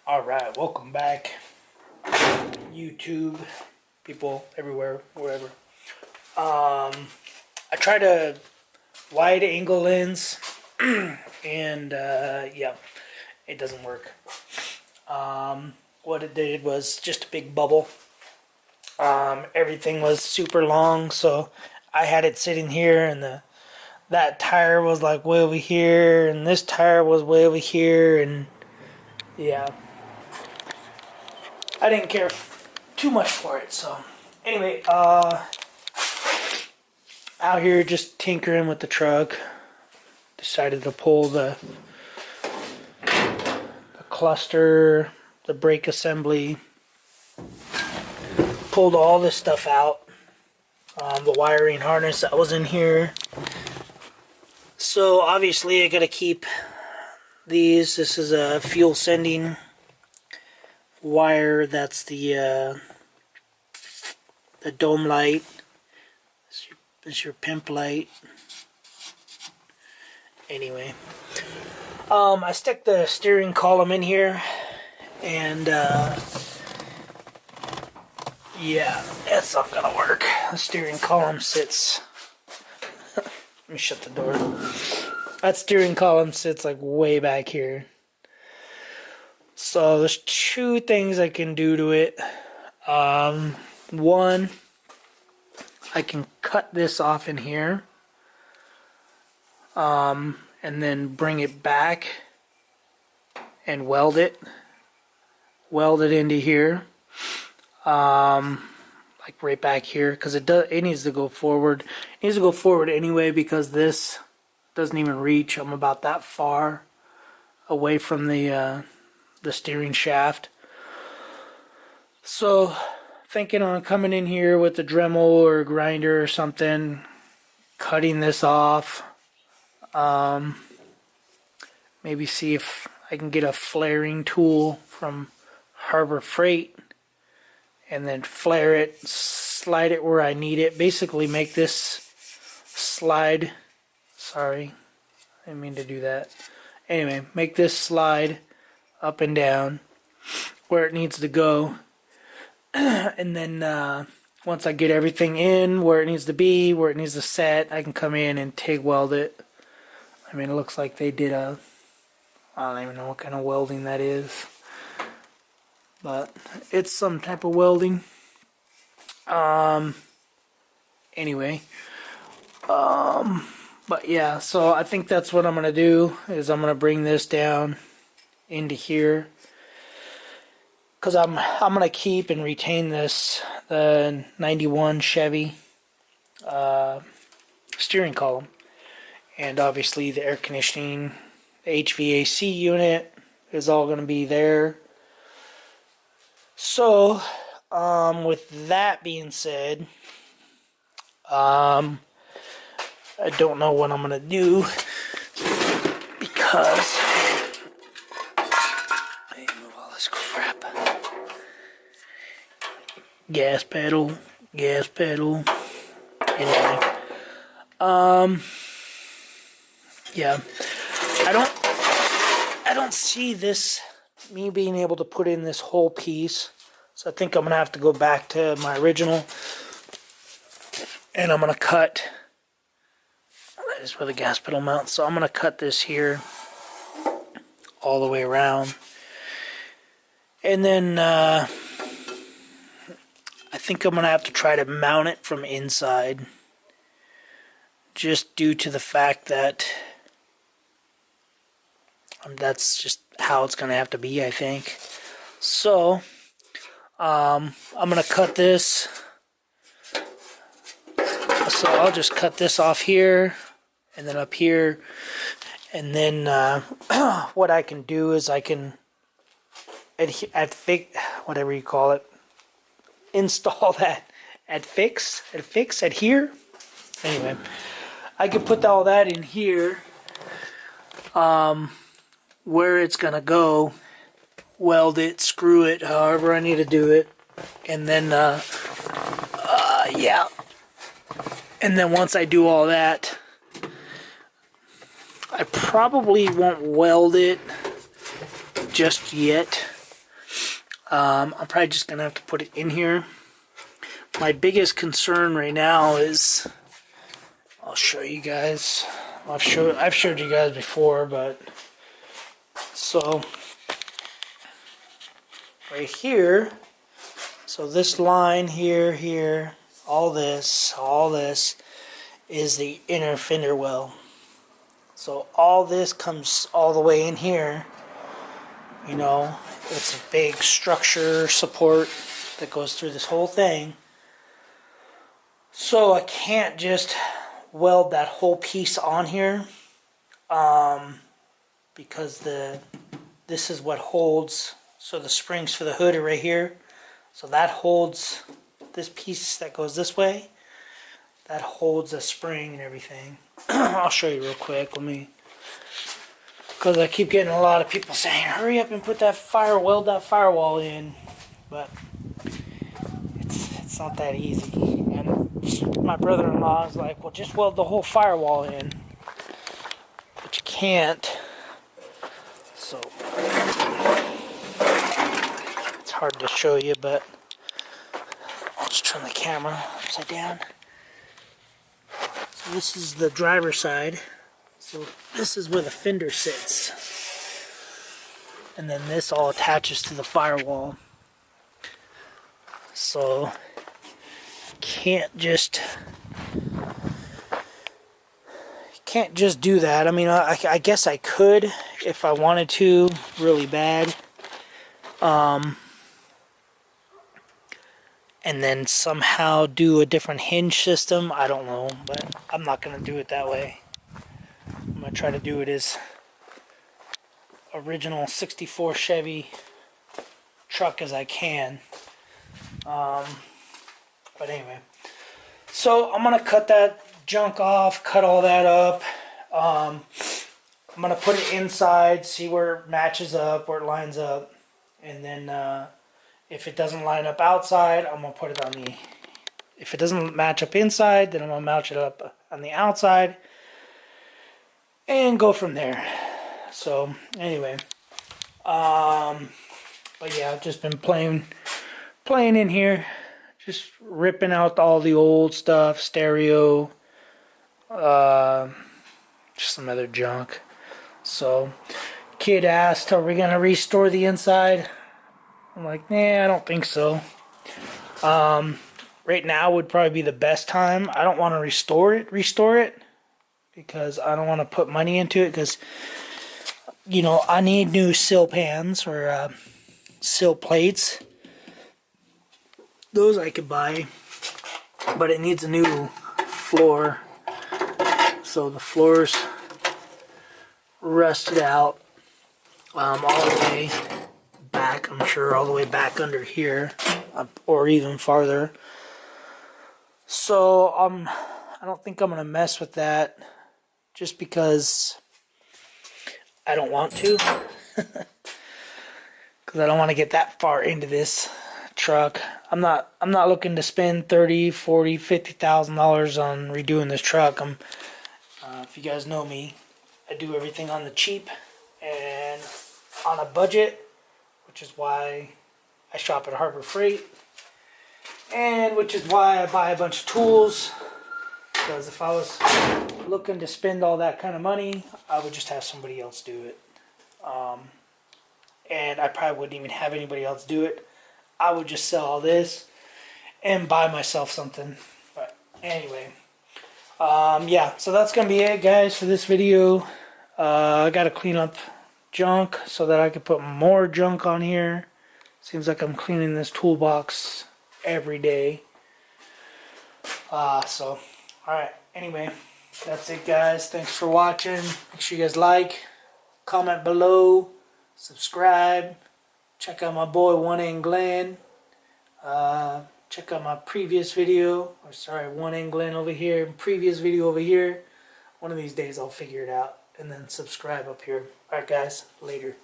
Alright, welcome back, YouTube, people everywhere, wherever. I tried a wide angle lens, and yeah, it doesn't work. What it did was just a big bubble. Everything was super long, so I had it sitting here, and that tire was like way over here, and this tire was way over here, and yeah. I didn't care too much for it, so anyway, out here just tinkering with the truck. Decided to pull the cluster, the brake assembly, pulled all this stuff out, the wiring harness that was in here. So obviously I gotta keep these. This is a fuel sending wire. That's the dome light. This is your pimp light. Anyway, I stick the steering column in here, and yeah, that's not gonna work. The steering column sits. Let me shut the door. That steering column sits like way back here. So there's two things I can do to it. One, I can cut this off in here, and then bring it back and weld it into here, like right back here, because it needs to go forward. It needs to go forward anyway because this doesn't even reach. I'm about that far away from the steering shaft. So thinking on coming in here with a Dremel or a grinder or something, cutting this off, maybe see if I can get a flaring tool from Harbor Freight and then flare it, slide it where I need it, basically make this slide. Sorry, I didn't mean to do that. Anyway, make this slide up and down where it needs to go, and then once I get everything in where it needs to be, where it needs to set, I can come in and TIG weld it. I mean, it looks like they did I don't even know what kind of welding that is, but it's some type of welding. Anyway, but yeah, so I think that's what I'm gonna do, is I'm gonna bring this down into here, because I'm gonna keep and retain the 91 Chevy steering column, and obviously the air conditioning, the HVAC unit is all gonna be there. So with that being said, I don't know what I'm gonna do, because gas pedal. Anyway, yeah, I don't see me being able to put in this whole piece, so I think I'm gonna have to go back to my original, and I'm gonna cut. That is where the gas pedal mounts, so I'm gonna cut this here all the way around, and then I think I'm going to have to try to mount it from inside, just due to the fact that that's just how it's going to have to be, I think. So I'm going to cut this. So I'll just cut this off here and then up here, and then what I can do is I can whatever you call it, install that adhere. Anyway, I can put all that in here, where it's gonna go, weld it, screw it, however I need to do it, and then yeah, and then once I do all that, I probably won't weld it just yet. I'm probably just gonna have to put it in here. My biggest concern right now is, I'll show you guys. I've showed you guys before, but so right here, so this line here, all this is the inner fender well. So all this comes all the way in here. You know, it's a big structure support that goes through this whole thing. So I can't just weld that whole piece on here, because this is what holds. So the springs for the hood are right here. So that holds this piece that goes this way. That holds a spring and everything. I'll show you real quick. Because I keep getting a lot of people saying, hurry up and put that weld that firewall in. But it's not that easy. And my brother-in-law is like, well, just weld the whole firewall in. But you can't. So it's hard to show you, but I'll just turn the camera upside down. So this is the driver's side. So this is where the fender sits. And then this all attaches to the firewall. So can't just do that. I mean, I guess I could if I wanted to really bad. And then somehow do a different hinge system. I don't know, but I'm not going to do it that way. I'm going to try to do it as original 64 Chevy truck as I can. But anyway, so I'm going to cut that junk off, cut all that up. I'm going to put it inside, see where it matches up, where it lines up. And then if it doesn't line up outside, I'm going to put it on the... If it doesn't match up inside, then I'm going to match it up on the outside. And go from there. So anyway, but yeah, I've just been playing in here, just ripping out all the old stuff, stereo, just some other junk. So kid asked, are we gonna restore the inside? I'm like, nah, I don't think so. Right now would probably be the best time. I don't want to restore it. Because I don't want to put money into it, because, you know, I need new sill pans or sill plates. Those I could buy, but it needs a new floor. So the floor's rusted out all the way back, I'm sure all the way back under here, or even farther. So I don't think I'm going to mess with that. Just because I don't want to. Because I don't want to get that far into this truck. I'm not looking to spend $30,000, $40,000, $50,000 on redoing this truck. If you guys know me, I do everything on the cheap and on a budget, which is why I shop at Harbor Freight, and which is why I buy a bunch of tools. Because if I was looking to spend all that kind of money, I would just have somebody else do it. And I probably wouldn't even have anybody else do it. I would just sell all this and buy myself something. But anyway, yeah, so that's going to be it, guys, for this video. I got to clean up junk so that I can put more junk on here. Seems like I'm cleaning this toolbox every day. So... Alright, anyway, that's it, guys. Thanks for watching. Make sure you guys like, comment below, subscribe. Check out my boy 1N Glenn. Check out my previous video. Or sorry, 1N Glenn over here. Previous video over here. One of these days I'll figure it out. And then subscribe up here. Alright, guys. Later.